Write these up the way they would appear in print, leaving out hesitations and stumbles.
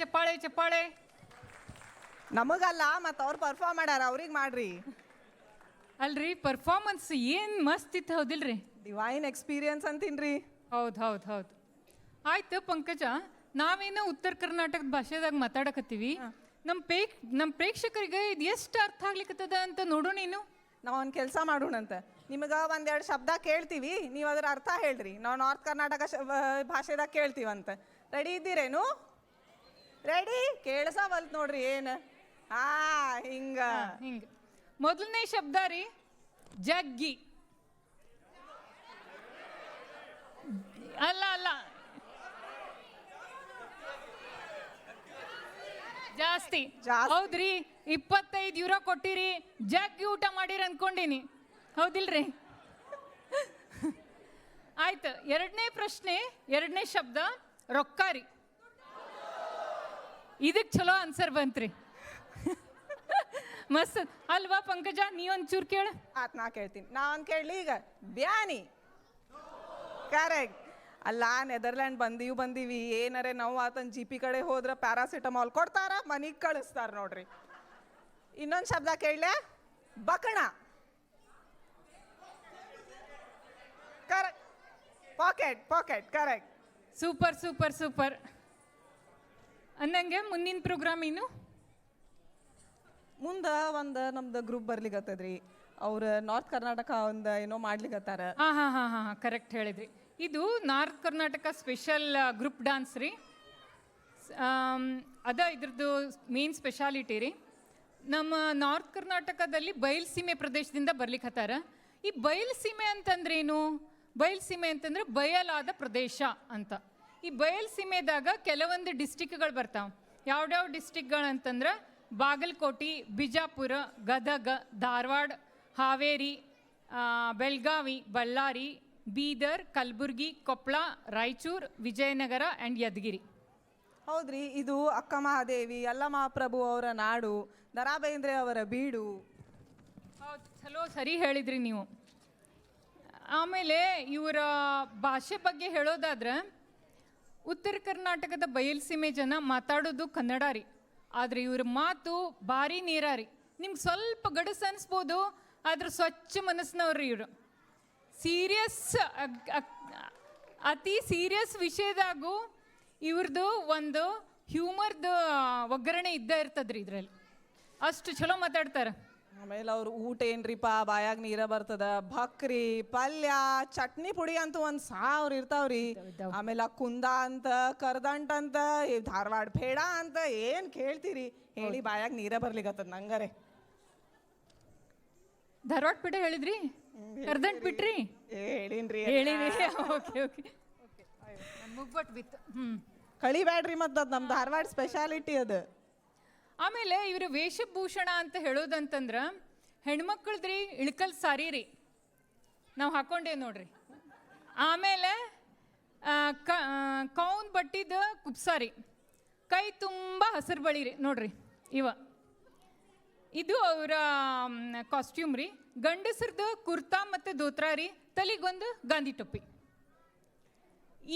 ಚಪ್ಪಾಳೆ ಚಪ್ಪಾಳೆ. ನಮಗಲ್ಲ, ಮತ್ತು ಅವ್ರು ಪರ್ಫಾರ್ಮ್ ಮಾಡ್ಯಾರ, ಅವ್ರಿಗೆ ಮಾಡ್ರಿ. ಅಲ್ರಿ ಪರ್ಫಾರ್ಮೆನ್ಸ್ ಏನು ಮಸ್ತ್ ಇತ್ತು ಹೌದಿಲ್ರಿ? Divine experience ಅಂತೀನ್ರಿ. ಹೌದು ಹೌದು ಹೌದು. ಆಯ್ತು ಪಂಕಜ, ನಾವೇನೋ ಉತ್ತರ ಕರ್ನಾಟಕದ ಭಾಷೆದಾಗ ಮಾತಾಡಕತ್ತೀವಿ. ನಮ್ಮ ಪ್ರೇಕ್ಷಕರಿಗೆ ಇದು ಎಷ್ಟು ಅರ್ಥ ಆಗ್ಲಿಕ್ಕತ್ತದ ಅಂತ ನೋಡು ನೀನು. ನಾವು ಒಂದು ಕೆಲಸ ಮಾಡೋಣಂತ, ನಿಮಗೆ ಒಂದೆರಡು ಶಬ್ದ ಕೇಳ್ತೀವಿ, ನೀವು ಅದರ ಅರ್ಥ ಹೇಳ್ರಿ. ನಾವು ನಾರ್ತ್ ಕರ್ನಾಟಕ ಭಾಷೆದಾಗ ಕೇಳ್ತೀವಂತ. ರೆಡಿ ಇದ್ದೀರೇನು? ರೆಡಿ? ಕೇಳಿಸವಲ್ತು ನೋಡ್ರಿ ಏನು. ಹಿಂಗೆ ಮೊದಲನೇ ಶಬ್ದ ರೀ ಜಗ್ಗಿ. ಅಲ್ಲ ಅಲ್ಲ, ಜಾಸ್ತಿ. ಹೌದ್ರಿ, 25 ಯೂರೋ ಕೊಟ್ಟಿರಿ, ಜಗ್ಗಿ ಊಟ ಮಾಡಿರಿ ಅನ್ಕೊಂಡೀನಿ, ಹೌದಿಲ್ರಿ? ಆಯ್ತು, ಎರಡನೇ ಪ್ರಶ್ನೆ, ಎರಡನೇ ಶಬ್ದ ರೊಕ್ಕಾರಿ. ಇದಕ್ಕೆ ಚಲೋ ಆನ್ಸರ್ ಬಂತ್ರಿ. ಮಸ್ತ್ ಅಲ್ವಾ ಪಂಕಜ? ನೀ ಒಂಚೂರು ಕೇಳ. ಆತ್, ನಾ ಕೇಳ್ತೀನಿ. ನಾ ಒಂದು ಕೇಳಲಿ ಈಗ. ಬ್ಯಾನಿ. ಕರೆಕ್ಟ್. ಅಲ್ಲ, ನೆದರ್ಲ್ಯಾಂಡ್ ಬಂದೀವಿ, ಏನಾರೆ ನಾವು ಆತನ ಜಿ ಪಿ ಕಡೆ ಹೋದ್ರೆ ಪ್ಯಾರಾಸಿಟಮಾಲ್ ಕೊಡ್ತಾರ, ಮನಿಗೆ ಕಳಿಸ್ತಾರ ನೋಡ್ರಿ. ಇನ್ನೊಂದು ಶಬ್ದ ಕೇಳಲ, ಬಕಣ. Correct. Pocket pocket, correct. Super super super. ಅಂದಂಗೆ ಮುಂದಿನ ಪ್ರೋಗ್ರಾಮ್ ಏನು? ಮುಂದೆ ಒಂದು ನಮ್ದು ಗ್ರೂಪ್ ಬರ್ಲಿಕ್ಕತ್ತದ್ರಿ. ಅವ್ರು ನಾರ್ತ್ ಕರ್ನಾಟಕ ಒಂದು ಏನೋ ಮಾಡ್ಲಿಕ್ಕತ್ತಾರ. ಹಾಂ ಕರೆಕ್ಟ್ ಹೇಳಿದ್ರಿ. ಇದು north Karnataka special group dance ರೀ. ಇದ್ರದ್ದು ಮೇನ್ ಸ್ಪೆಷಾಲಿಟಿ ರೀ. ನಮ್ಮ ನಾರ್ತ್ ಕರ್ನಾಟಕದಲ್ಲಿ ಬಯಲುಸೀಮೆ ಪ್ರದೇಶದಿಂದ ಬರ್ಲಿಕ್ಕತ್ತಾರ. ಈ ಬಯಲುಸೀಮೆ ಅಂತಂದ್ರೇನು? ಬಯಲುಸೀಮೆ ಅಂತಂದ್ರೆ ಬಯಲಾದ ಪ್ರದೇಶ ಅಂತ. ಈ ಬಯಲುಸೀಮೆದಾಗ ಕೆಲವೊಂದು ಡಿಸ್ಟಿಕ್ಗಳು ಬರ್ತಾವೆ. ಯಾವ್ಯಾವ ಡಿಸ್ಟಿಕ್ಗಳು ಅಂತಂದ್ರೆ ಬಾಗಲಕೋಟೆ, ಬಿಜಾಪುರ, ಗದಗ, ಧಾರವಾಡ, ಹಾವೇರಿ, ಬೆಳಗಾವಿ, ಬಳ್ಳಾರಿ, ಬೀದರ್, ಕಲಬುರ್ಗಿ, ಕೊಪ್ಪಳ, ರಾಯಚೂರು, ವಿಜಯನಗರ ಆ್ಯಂಡ್ ಯಾದಗಿರಿ. ಹೌದ್ರಿ, ಇದು ಅಕ್ಕ ಮಹಾದೇವಿ, ಅಲ್ಲ ಮಹಾಪ್ರಭು ಅವರ ನಾಡು, ದರಾ ಬೇಂದ್ರೆ ಅವರ ಬೀಡು. ಹೌದು, ಚಲೋ ಸರಿ ಹೇಳಿದ್ರಿ ನೀವು. ಆಮೇಲೆ ಇವರ ಭಾಷೆ ಬಗ್ಗೆ ಹೇಳೋದಾದ್ರೆ, ಉತ್ತರ ಕರ್ನಾಟಕದ ಬಯಲುಸೀಮೆ ಜನ ಮಾತಾಡೋದು ಕನ್ನಡ ರೀ. ಆದರೆ ಇವ್ರ ಮಾತು ಭಾರಿ ನೇರ ರೀ. ನಿಮ್ಗೆ ಸ್ವಲ್ಪ ಗಡಸು ಅನಿಸ್ಬೋದು, ಆದ್ರೆ ಸ್ವಚ್ಛ ಮನಸ್ಸಿನವ್ರಿ ಇವರು. ಸೀರಿಯಸ್, ಅತಿ ಸೀರಿಯಸ್ ವಿಷಯದಾಗೂ ಇವ್ರದ್ದು ಒಂದು ಹ್ಯೂಮರ್ದು ಒಗ್ಗರಣೆ ಇರ್ತದ್ರಿ ಇದರಲ್ಲಿ. ಅಷ್ಟು ಚಲೋ ಮಾತಾಡ್ತಾರೆ. ಆಮೇಲೆ ಅವ್ರು ಊಟ ಏನ್ರಿಪ್ಪ, ಬಾಯಾಗ ನೀರ ಬರ್ತದ. ಭಕ್ರಿ, ಪಲ್ಯ, ಚಟ್ನಿ ಪುಡಿ ಅಂತೂ ಒಂದು 1000 ಇರ್ತಾವ್ರಿ. ಆಮೇಲೆ ಕುಂದ ಅಂತ, ಕರ್ದಂಟ ಅಂತ, ಧಾರವಾಡ ಪೇಡ ಅಂತ, ಏನು ಕೇಳ್ತೀರಿ ಹೇಳಿ, ಬಾಯಾಗ ನೀರ ಬರ್ಲಿಕ್ಕತ್ತದ ನಂಗರೆ. ಧಾರವಾಡ ಪೇಡ ಹೇಳಿದ್ರಿ? ಕರ್ದಂಟ್ ಬಿಟ್ರಿ? ಹೇಳಿನ್ರಿ. ಓಕೆ ಓಕೆ ಮುಗ್ಬಟ್ ಬಿತ್ತು. ಕಳಿಬ್ಯಾಡ್ರಿ, ಮತ್ತು ಅದು ನಮ್ಮ ಧಾರವಾಡ ಸ್ಪೆಷಾಲಿಟಿ ಅದು. ಆಮೇಲೆ ಇವ್ರ ವೇಷಭೂಷಣ ಅಂತ ಹೇಳೋದಂತಂದ್ರೆ ಹೆಣ್ಮಕ್ಳದ್ರಿ ಇಳ್ಕಲ್ ಸಾರಿ ರೀ, ನಾವು ಹಾಕೊಂಡೇವು ನೋಡ್ರಿ. ಆಮೇಲೆ ಕೌನ್ ಬಟ್ಟಿದ ಕುಪ್ಸಾರಿ, ಕೈ ತುಂಬ ಹಸಿರು ಬಳಿ ರೀ ನೋಡ್ರಿ ಇದು ಅವರ ಕಾಸ್ಟ್ಯೂಮ್ ರೀ. ಗಂಡಸರದು ಕುರ್ತಾ ಮತ್ತು ಧೋತ್ರ ರೀ, ತಲೆಗೊಂದು ಗಾಂಧಿ ಟೊಪ್ಪಿ.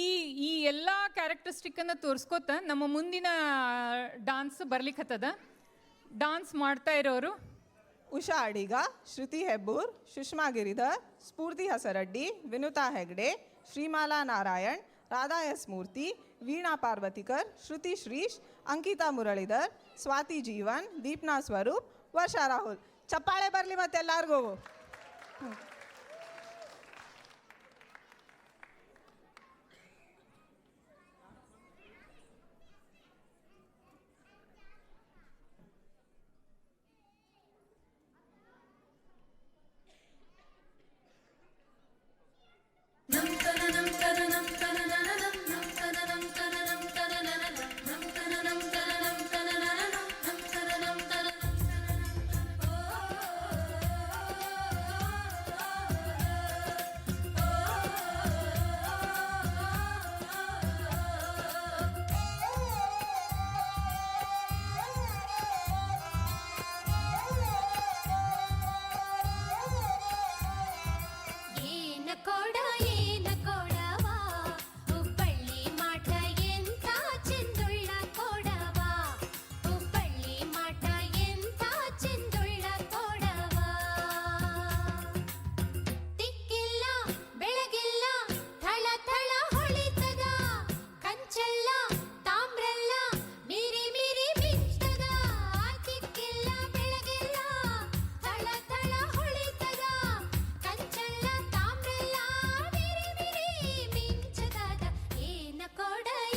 ಈ ಎಲ್ಲ ಕ್ಯಾರೆಕ್ಟರಿಸ್ಟಿಕ್ಕನ್ನು ತೋರಿಸ್ಕೋತ ನಮ್ಮ ಮುಂದಿನ ಡಾನ್ಸ್ ಬರ್ಲಿಕ್ಕತ್ತದ. ಡಾನ್ಸ್ ಮಾಡ್ತಾ ಇರೋರು ಉಷಾ ಅಡಿಗ, ಶ್ರುತಿ ಹೆಬ್ಬೂರ್, ಸುಷ್ಮಾ ಗಿರಿಧರ್, ಸ್ಫೂರ್ತಿ ಹಸರಡ್ಡಿ, ವಿನುತಾ ಹೆಗ್ಡೆ, ಶ್ರೀಮಾಲಾ ನಾರಾಯಣ್, ರಾಧಾ ಎಸ್ ಮೂರ್ತಿ, ವೀಣಾ ಪಾರ್ವತಿಕರ್, ಶ್ರುತಿ ಶ್ರೀಶ್, ಅಂಕಿತಾ ಮುರಳೀಧರ್, ಸ್ವಾತಿ ಜೀವನ್, ದೀಪ್ನಾ ಸ್ವರೂಪ್, ವರ್ಷಾ ರಾಹುಲ್. ಚಪ್ಪಾಳೆ ಬರಲಿ ಮತ್ತೆಲ್ಲರಿಗೂ.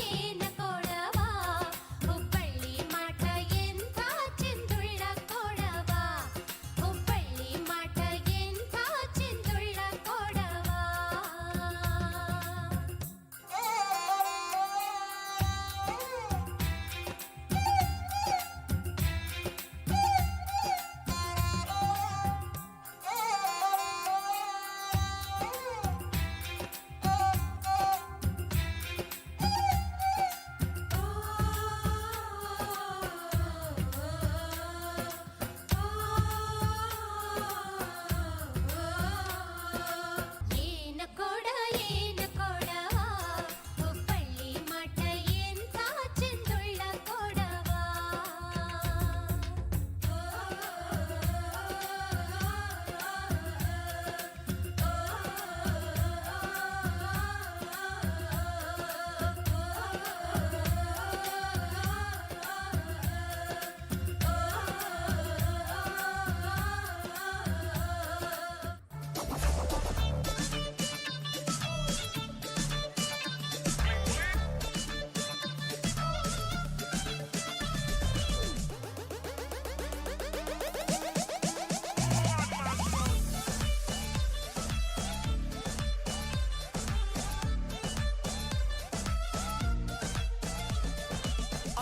ಏನ ಕೊಡವ ಹುಬ್ಬಳ್ಳಿ ಮಾಟ ಎಂಥ ಚೆಂದುಳ್ಳ ಕೊಡವ ಹುಬ್ಬಳ್ಳಿ ಮಾಟ ಎಂಥ ಚೆಂದುಳ್ಳ ಕೊಡವ ಏನ ಕೊಡವ ಹುಬ್ಬಳ್ಳಿ ಮಾಟ ಎಂಥ ಚೆಂದುಳ್ಳ ಕೊಡವ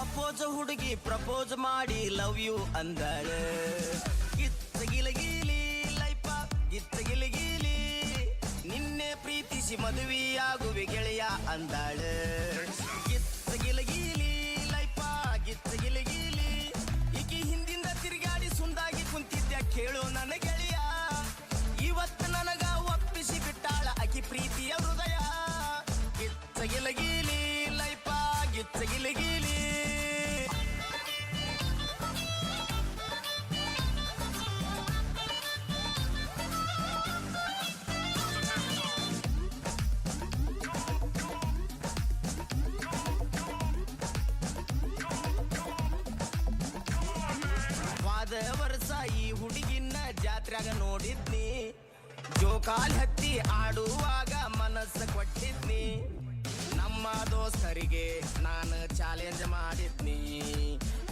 ಅಪೋಜ ಹುಡುಗಿ ಪ್ರಪೋಸ್ ಮಾಡಿ ಲವ್ ಯು ಅಂದಾಳ ಗಿತ್ತ ಗಿಲಗಿಲಿ ಲೈಫ ಗಿತ್ತ ಗಿಲಗಿಲಿ ನಿನ್ನೆ ಪ್ರೀತಿಸಿ ಮದುವೆಯಾಗುವೆ ಗೆಳೆಯ ಅಂದಾಳ ಗಿತ್ತ ಗಿಲಗಿಲಿ ಲೈಫ ಗಿತ್ತ ಗಿಲಗಿಲಿ ಈಕಿ ಹಿಂದಿಂದ ತಿರುಗಾಡಿ ಸುಂದಾಗಿ ಕುಂತಿದ್ದ ಕೇಳು ನನ್ನ ಗೆಳೆಯ ಇವತ್ತು ನನಗ ಒಪ್ಪಿಸಿ ಬಿಟ್ಟಾಳ ಆಕಿ ಪ್ರೀತಿಯ ಹೃದಯ ಗಿತ್ತ ಗಿಲಗಿಲಿ ಲೈಫ ಗಿತ್ತ ಗಿಲಗಿಲಿ ವಾದ ವರ್ಷ ಈ ಹುಡುಗಿನ ಜಾತ್ರೆಗ ನೋಡಿದ್ನಿ ಜೋಕಾಲ್ ಹತ್ತಿ ಆಡುವಾಗ ಮನಸ್ಸು ಕೊಟ್ಟಿದ್ನಿ ನಮ್ಮ ದೋಸ್ತರಿಗೆ ನಾನು ಚಾಲೆಂಜ್ ಮಾಡಿದ್ನಿ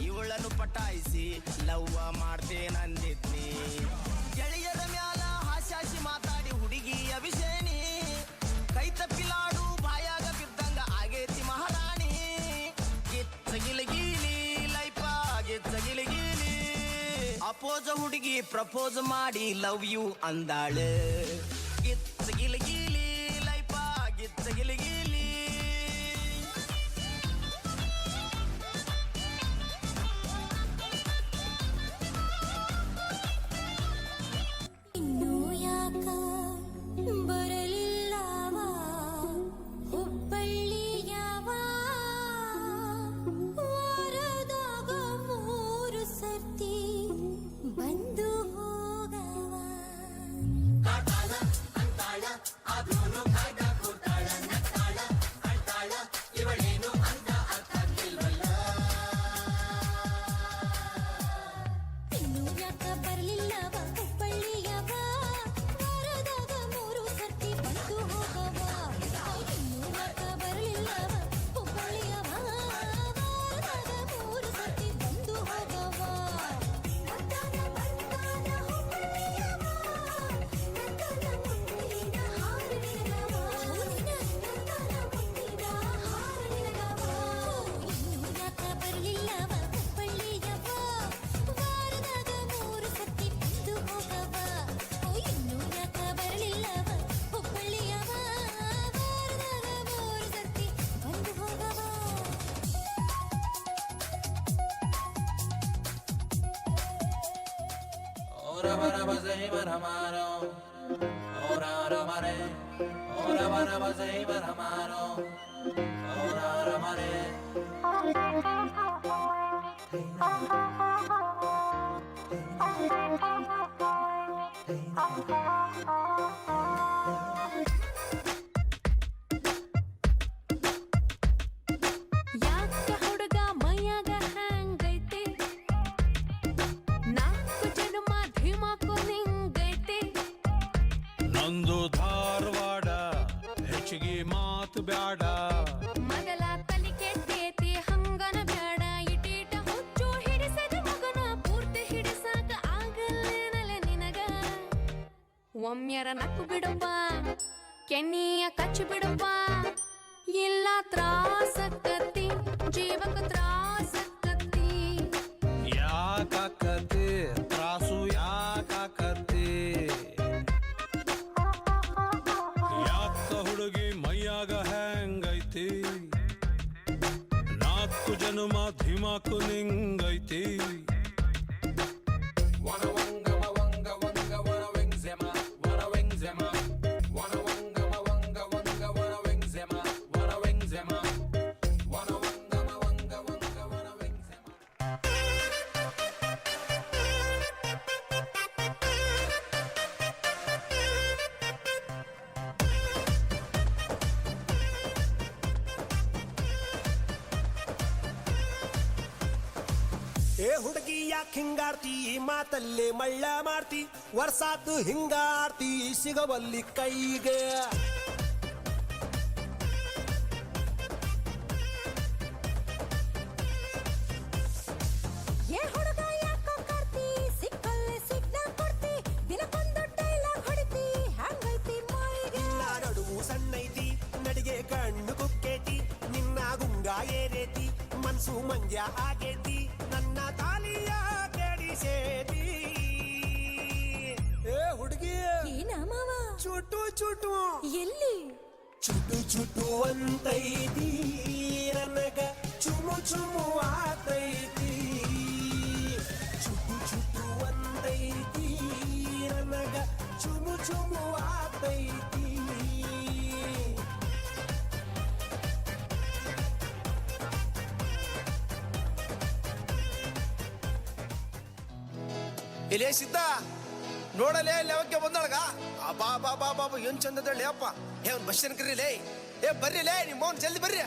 ಇವಳನ್ನು ಪಟಾಯಿಸಿ ಲವ್ವ ಮಾಡ್ತೇನಂದಿದ್ನಿ ಗೆಳೆಯರ ಮ್ಯಾಲ ಹಾಸ್ಯಾಸಿ ಮಾತಾಡಿ ಹುಡುಗಿ ಅಭಿಷೇಣಿ ಕೈ ತಪ್ಪಿಲಾಡು ಬಾಯಾಗ ಬಿದ್ದಂಗ ಆಗೇತಿ ಮಹಾರಾಣಿ ಗಿಚ್ಚ ಗಿಲಗಿಲಿ ಲೈಫ ಗಿಚ್ಚ ಗಿಲಗಿಲಿ ಅಪೋಜ ಹುಡುಗಿ ಪ್ರಪೋಸ್ ಮಾಡಿ ಲವ್ ಯು ಅಂದಾಳ ಗಿಚ್ಚ ಗಿಲಗಿಲಿ ಲೈಫ ಗಿಚ್ಚ ಗಿಲಗಿಲಿ ಇನ್ನೂ ಯಾಕ ಬರಲಿಲ್ಲವ ಹುಬ್ಬಳ್ಳಿಯವ ವಾರದಾಗ 3 ಸರ್ತಿ ಬಂದು ಹೋಗವ ಇನ್ನೂ ಯಾಕ ಬರಲಿಲ್ಲವ ಹುಬ್ಬಳ್ಳಿಯವ ವಾರದಾಗ 3 ಸರ್ತಿ ಬಂದು ಹೋಗವ ಇನ್ನೂ ಯಾಕ ಬರಲಿಲ್ಲವ ಹುಬ್ಬಳ್ಳಿಯವ ವಾರದಾಗ 3 ಸರ್ತಿ ಬಂದು ಹೋಗವ ಬಂದಾನ ಹುಬ್ಬಳ್ಳಿಯವ ಬಂದಾನ ಮುಟ್ಟಿದ ಹಾರಿನಗವ ಬಂದಾನ ಮುಟ್ಟಿದ ಹಾರಿನಗವ ಇನ್ನೂ ಯಾಕ ಬರಲಿಲ್ಲವ ಹುಬ್ಬಳ್ಳಿಯವ ವಾರದಾಗ 3 ಸರ್ತಿ ಬಂದು ಹೋಗವ ಇನ್ನೂ ಯಾಕ ಬರಲಿಲ್ಲವ ಹುಬ್ಬಳ್ಳಿಯವ ವಾರದಾಗ 3 ಸರ್ತಿ ಬಂದು ಹೋಗವ Ora bara bazai baramaro, ora ramare, ora bara bazai baramaro, ora ramare. ಯಾಕ ಹುಡುಗ ಮೈಯಾಗ ಹ್ಯಾಂಗೈತೆ ನಾಲ್ಕು ಜನ್ಮ ಧಿಮಾಕು ನಿಂಗೈತೆ ನಂದು ಧಾರವಾಡ ಹೆಚ್ಚಿಗೆ ಮಾತು ಬ್ಯಾಡ ಮೊದಲ ಕಲಿಕೆ ಒಮ್ಮೆರ ನಕ್ಕು ಬಿಡಪ್ಪ ಕೆನ್ನಿಯ ಕಚ್ಚಿ ಬಿಡಪ್ಪ ಇಲ್ಲ ತ್ರಾಸಕ್ಕತ್ತಿ ಜೀವಕ ತ್ರಾಸಕ್ಕತ್ತಿ ಯಾಕಾಕತಿ ತ್ರಾಸು ಯಾಕಾಕತಿ ಯಾಕ ಹುಡುಗಿ ಮೈಯಾಗ ಹೆಂಗೈತಿ ನಾಲ್ಕು ಜನುಮ ಧಿಮಾಕು ನಿಂಗೈತಿ ಏ ಹುಡುಗಿ ಯಾಕೆ ಹಿಂಗಾಡ್ತಿ ಈ ಮಾತಲ್ಲೇ ಮಳ್ಳ ಮಾಡ್ತಿ ವರ್ಷಾತು ಹಿಂಗಾಡ್ತಿ ಸಿಗವಲ್ಲಿ ಕೈಗೆ ಏ ಹುಡುಗ ಯಾಕೋ ಕಾಡ್ತಿ ಸಿಕ್ಕಲ್ಲೇ ಸಿಗ್ನಲ್ ಕೊಡ್ತಿ ದಿನಕ್ಕೊಂದು ಡೈಲಾಗ್ ಹೊಡಿತಿ ಹ್ಯಾಂಗೈತಿ ಮೈಗೆ ನಡುವು ಸಣ್ಣೈತಿ ನಡಿಗೆ ಕಣ್ಣು ಕುಕ್ಕೇತಿ ನಿನ್ನ ಗುಂಗ ಏರೇತಿ ಮನ್ಸು ಮಂಜ ಆಗೇತಿ ನನ್ನ ತಾಲಿಯ ಕೆಡಿಸೇತಿ ಏ ಹುಡುಗಿ ಏನ ಮಾವ ಚುಟು ಚುಟು ಎಲ್ಲಿ ಚುಟು ಚುಟು ಅಂತೈತಿ ನನಗ ಚುಮು ಚುಮು ಆತೈತಿ ಚುಟು ಚುಟು ಅಂತೈತಿ ನನಗ ಚುಮು ಚುಮು ಆತೈತಿ ಇಲ್ಲೇ ಸಿದ್ಧ ನೋಡಲೇ ಲೆವಕ್ಕೆ ಬಂದೊಳಗ ಬಾ ಬಾ ಬಾ ಬಾ ಬಾ ಏನ್ ಚಂದದಳ್ಳಿ ಅಪ್ಪ ಏ ಒಂದು ಬಸ್ ಕರೀಲೇ ಏ ಬರ್ರಿಲೇ ನಿಮ್ಮ ಮೌನ್ ಜಲ್ದಿ ಬರ್ರಿ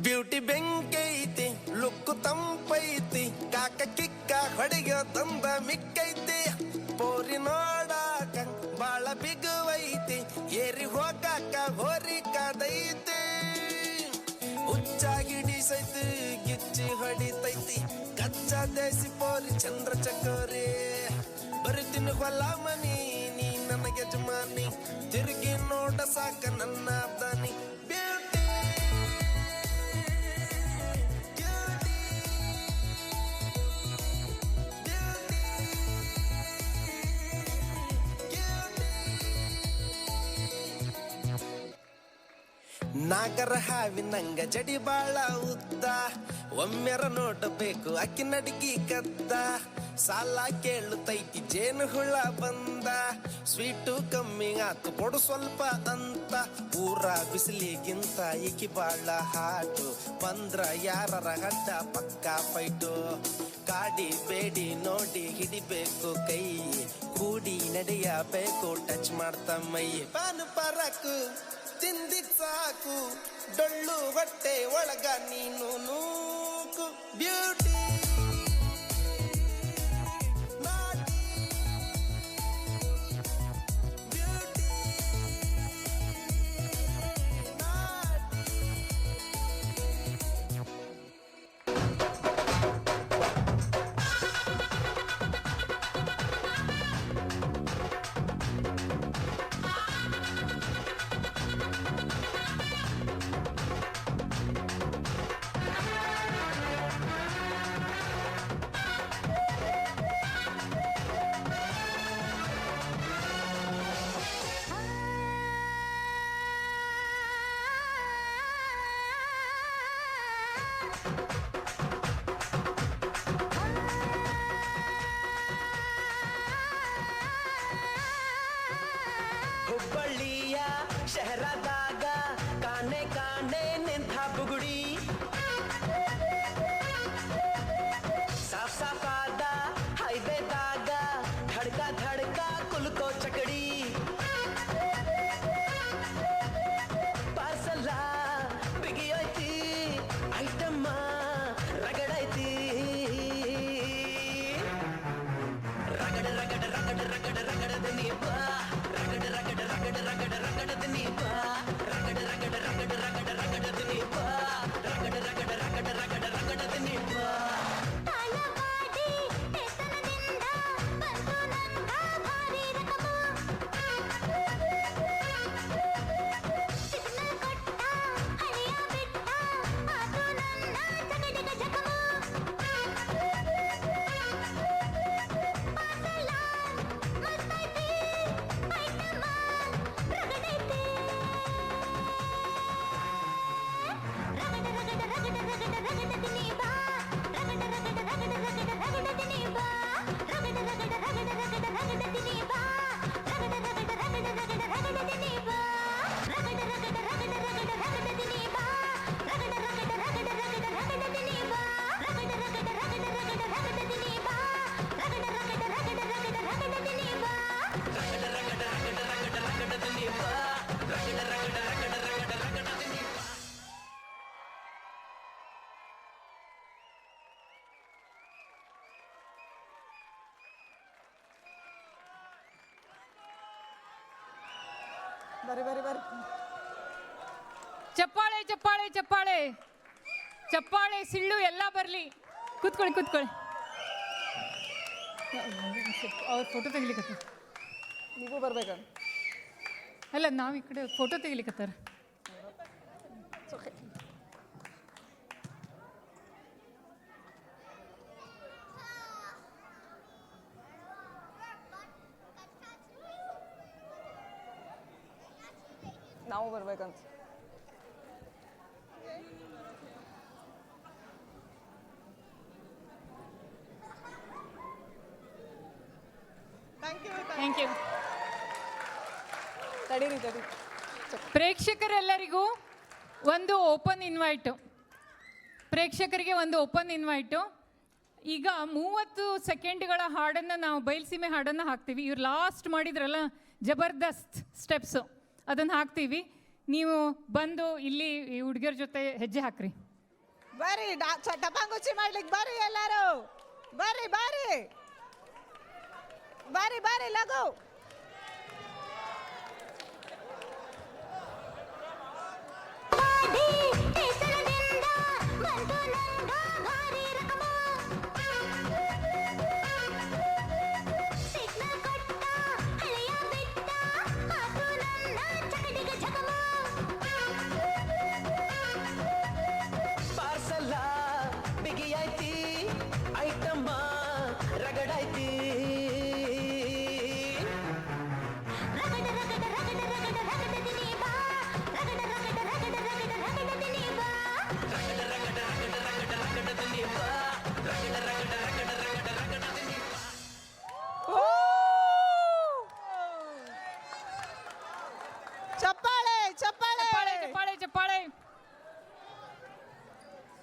ಬ್ಯೂಟಿ ಬೆಂಕೈತಿ ಲುಕ್ಕು ತಂಪೈತಿ ಕಾಕ ಕಿಕ್ಕ ಹೊಡಿಗೆ ತಂದ ಮಿಕ್ಕೈತಿ ಪೋರಿ ನೋಡಾಕ ಬಾಳ ಬಿಗುವೈತಿ ಏರಿ ಹೋಗಾಕ ಹೋರಿ ಕದೈತಿ ಹುಚ್ಚಾಗಿಡಿಸೈತಿ ಗಿಚ್ಚಿ ಹೊಡಿತೈತಿ ಕಚ್ಚಾ ದೇಸಿ ಪೋರಿ ಚಂದ್ರ ಚಕೋರಿ ಬರುತ್ತೀನಿ ಹೊಲ ಮನಿ ನೀ ನನಗೆ ಯಜಮಾನಿ ತಿರುಗಿ ನೋಡ ಸಾಕ ನನ್ನ ದಾನಿ ಬ್ಯೂಟಿ ನಾಗರ ಹಾವಿನಂಗ ಜಡಿ ಬಾಳ ಉದ್ದ ಒಮ್ಮೆರ ನೋಡಬೇಕು ಅಕ್ಕಿ ನಡಿಗಿ ಕದ್ದ ಸಾಲ ಕೇಳುತ್ತೈತಿ ಜೇನು ಹುಳ ಬಂದ ಸ್ವೀಟು ಕಮ್ಮಿ ಆತು ಕೊಡು ಸ್ವಲ್ಪ ಅಂತ ಊರ ಬಿಸಿಲಿಗಿಂತ ಈಕಿ ಬಾಳ ಹಾಟು ಬಂದ್ರ ಯಾರರ ಗಡ್ಡ ಪಕ್ಕ ಫೈಟು ಕಾಡಿ ಬೇಡಿ ನೋಡಿ ಹಿಡಿಬೇಕು ಕೈ ಕೂಡಿ ನಡೆಯಬೇಕು ಟಚ್ ಮಾಡ್ತಾ ಮೈ ಪಾನು ಪರಕು ತಿಂದಿದ್ ಸಾಕು ಡೊಳ್ಳು ಹೊಟ್ಟೆ ಒಳಗ ನೀನು ನೂಕು ಬ್ಯೂಟಿ ಹುಬ್ಬಳ್ಳಿಯ ಶಹರದಾಗ ಕಾಣೆ ಕಾಣೆ ನಿಂತ ಬುಗುಡಿ ಸಾಫ್ ಸಾಫಾದ ಹೈವೇದಾಗ ಧಡ್ಕ ಧಡ್ಕ ಕುಲ್ಕೋ ಚಕಡಿ ಪಾರ್ಸಲ ಬಿಗಿಯೈತಿ ಐಟಮ್ಮ ಬರ್ರಿ ಬರ್ರಿ ಬರ್ರಿ. ಚಪ್ಪಾಳೆ ಚಪ್ಪಾಳೆ ಚಪ್ಪಾಳೆ ಚಪ್ಪಾಳೆ ಸಿಳ್ಳು ಎಲ್ಲ ಬರಲಿ. ಕೂತ್ಕೊಳ್ಳಿ ಕೂತ್ಕೊಳ್ಳಿ. ಅವ್ರ ಫೋಟೋ ತೆಗಿಲಿಕತ್ತ. ನೀವು ಬರ್ಬೇಕ. ಅಲ್ಲ ನಾವು ಈ ಕಡೆ ಫೋಟೋ ತೆಗಿಲಿಕತ್ತಾರ. ನಾವು ಬರ್ಬೇಕಂತ. Thank you. ತಡೀರಿ ತಡಿ. ಪ್ರೇಕ್ಷಕರೆಲ್ಲರಿಗೂ ಒಂದು ಓಪನ್ ಇನ್ವೈಟು. ಪ್ರೇಕ್ಷಕರಿಗೆ ಒಂದು ಓಪನ್ ಇನ್ವೈಟು. ಈಗ 30 ಸೆಕೆಂಡ್ಗಳ ಹಾಡನ್ನು ನಾವು ಬಯಲ್ಸೀಮೆ ಹಾಡನ್ನು ಹಾಕ್ತೀವಿ. ಇವ್ರು ಲಾಸ್ಟ್ ಮಾಡಿದ್ರಲ್ಲ ಜಬರ್ದಸ್ತ್ ಸ್ಟೆಪ್ಸು, ಅದನ್ನು ಹಾಕ್ತೀವಿ. ನೀವು ಬಂದು ಇಲ್ಲಿ ಈ ಹುಡುಗಿಯರ ಜೊತೆ ಹೆಜ್ಜೆ ಹಾಕ್ರಿ. ಬರ್ರಿ ಟಪಾಂಗುಚ್ಚಿ ಮಾಡ್ಲಿಕ್ಕೆ ಬರ್ರಿ ಎಲ್ಲರೂ. ಬರ್ರಿ ಬರ್ರಿ ಬರ್ರಿ ಬರ್ರಿ ಲಘು.